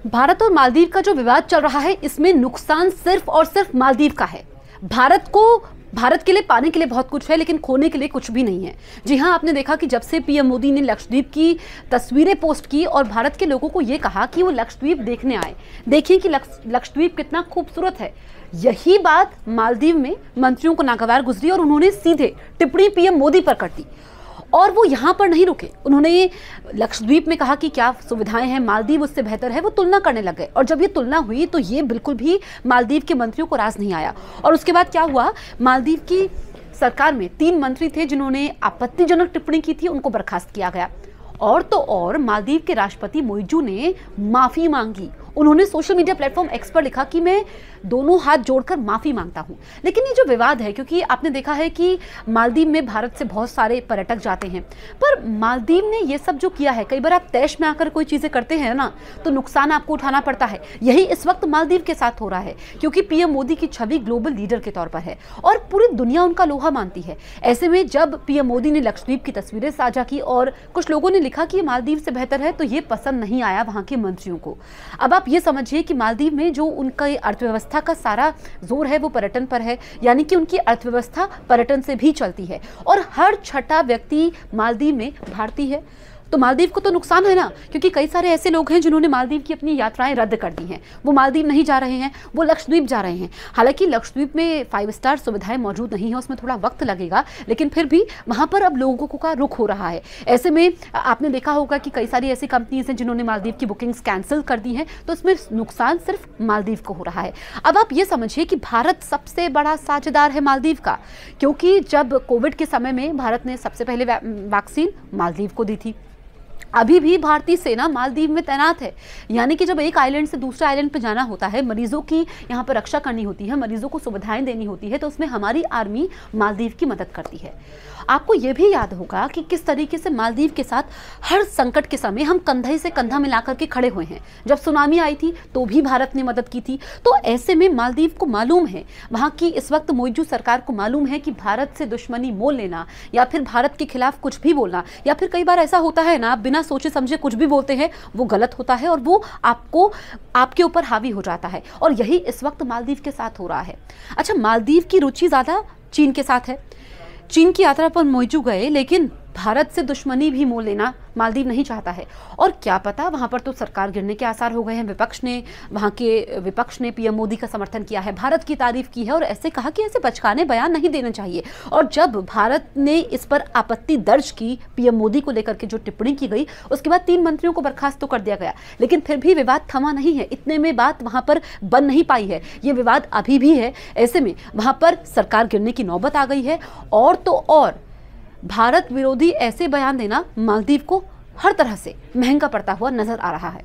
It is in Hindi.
भारत और मालदीव का जो विवाद चल रहा है, इसमें नुकसान सिर्फ और सिर्फ मालदीव का है। भारत के लिए पाने के लिए बहुत कुछ है, लेकिन खोने के लिए कुछ भी नहीं है। जी हाँ, आपने देखा कि जब से पीएम मोदी ने लक्षद्वीप की तस्वीरें पोस्ट की और भारत के लोगों को ये कहा कि वो लक्षद्वीप देखने आए, देखिए कि लक्षद्वीप कितना खूबसूरत है, यही बात मालदीव में मंत्रियों को नागवार गुजरी और उन्होंने सीधे टिप्पणी पीएम मोदी पर कर दी। और वो यहाँ पर नहीं रुके, उन्होंने लक्षद्वीप में कहा कि क्या सुविधाएं हैं, मालदीव उससे बेहतर है, वो तुलना करने लग गए। और जब ये तुलना हुई तो ये बिल्कुल भी मालदीव के मंत्रियों को रास नहीं आया। और उसके बाद क्या हुआ, मालदीव की सरकार में 3 मंत्री थे जिन्होंने आपत्तिजनक टिप्पणी की थी, उनको बर्खास्त किया गया। और तो और मालदीव के राष्ट्रपति मोइजू ने माफी मांगी। उन्होंने सोशल मीडिया प्लेटफॉर्म एक्स पर लिखा कि मैं दोनों हाथ जोड़कर माफी मांगता हूं। लेकिन ये जो विवाद है, क्योंकि आपने देखा है कि मालदीव में भारत से बहुत सारे पर्यटक जाते हैं, पर मालदीव ने ये सब जो किया है, कई बार आप तैश में आकर कोई चीजें करते हैं ना, तो नुकसान आपको उठाना पड़ता है। यही इस वक्त मालदीव के साथ हो रहा है, क्योंकि पीएम मोदी की छवि ग्लोबल लीडर के तौर पर है और पूरी दुनिया उनका लोहा मानती है। ऐसे में जब पीएम मोदी ने लक्षद्वीप की तस्वीरें साझा की और कुछ लोगों ने लिखा कि मालदीव से बेहतर है, तो ये पसंद नहीं आया वहां के मंत्रियों को। अब आप ये समझिए कि मालदीव में जो उनका अर्थव्यवस्था का सारा जोर है वो पर्यटन पर है, यानी कि उनकी अर्थव्यवस्था पर्यटन से भी चलती है और हर छठा व्यक्ति मालदीव में भारतीय है। तो मालदीव को तो नुकसान है ना, क्योंकि कई सारे ऐसे लोग हैं जिन्होंने मालदीव की अपनी यात्राएं रद्द कर दी हैं। वो मालदीव नहीं जा रहे हैं, वो लक्षद्वीप जा रहे हैं। हालांकि लक्षद्वीप में 5 स्टार सुविधाएं मौजूद नहीं है, उसमें थोड़ा वक्त लगेगा, लेकिन फिर भी वहां पर अब लोगों का रुख हो रहा है। ऐसे में आपने देखा होगा कि कई सारी ऐसी कंपनीज हैं जिन्होंने मालदीव की बुकिंग्स कैंसिल कर दी हैं, तो इसमें नुकसान सिर्फ मालदीव को हो रहा है। अब आप ये समझिए कि भारत सबसे बड़ा साझेदार है मालदीव का, क्योंकि जब कोविड के समय में भारत ने सबसे पहले वैक्सीन मालदीव को दी थी। अभी भी भारतीय सेना मालदीव में तैनात है, यानी कि जब एक आइलैंड से दूसरे आइलैंड पर जाना होता है, मरीजों की यहाँ पर रक्षा करनी होती है, मरीजों को सुविधाएं देनी होती है, तो उसमें हमारी आर्मी मालदीव की मदद करती है। आपको यह भी याद होगा कि किस तरीके से मालदीव के साथ हर संकट के समय हम कंधे से कंधा मिलाकर के खड़े हुए हैं। जब सुनामी आई थी तो भी भारत ने मदद की थी। तो ऐसे में मालदीव को मालूम है, वहां की इस वक्त मोइजू सरकार को मालूम है कि भारत से दुश्मनी मोल लेना या फिर भारत के खिलाफ कुछ भी बोलना, या फिर कई बार ऐसा होता है ना, आप बिना सोचे समझे कुछ भी बोलते हैं, वो गलत होता है और वो आपके ऊपर हावी हो जाता है। और यही इस वक्त मालदीव के साथ हो रहा है। अच्छा, मालदीव की रुचि ज्यादा चीन के साथ है। चीन की यात्रा पर मोइजू गए, लेकिन भारत से दुश्मनी भी मोल लेना मालदीव नहीं चाहता है। और क्या पता, वहां पर तो सरकार गिरने के आसार हो गए हैं। वहां के विपक्ष ने पीएम मोदी का समर्थन किया है, भारत की तारीफ की है और ऐसे कहा कि ऐसे बचकाने बयान नहीं देने चाहिए। और जब भारत ने इस पर आपत्ति दर्ज की, पीएम मोदी को लेकर के जो टिप्पणी की गई, उसके बाद 3 मंत्रियों को बर्खास्त तो कर दिया गया, लेकिन फिर भी विवाद थमा नहीं है। इतने में बात वहां पर बन नहीं पाई है, ये विवाद अभी भी है। ऐसे में वहां पर सरकार गिरने की नौबत आ गई है। और तो और भारत विरोधी ऐसे बयान देना मालदीव को हर तरह से महंगा पड़ता हुआ नजर आ रहा है।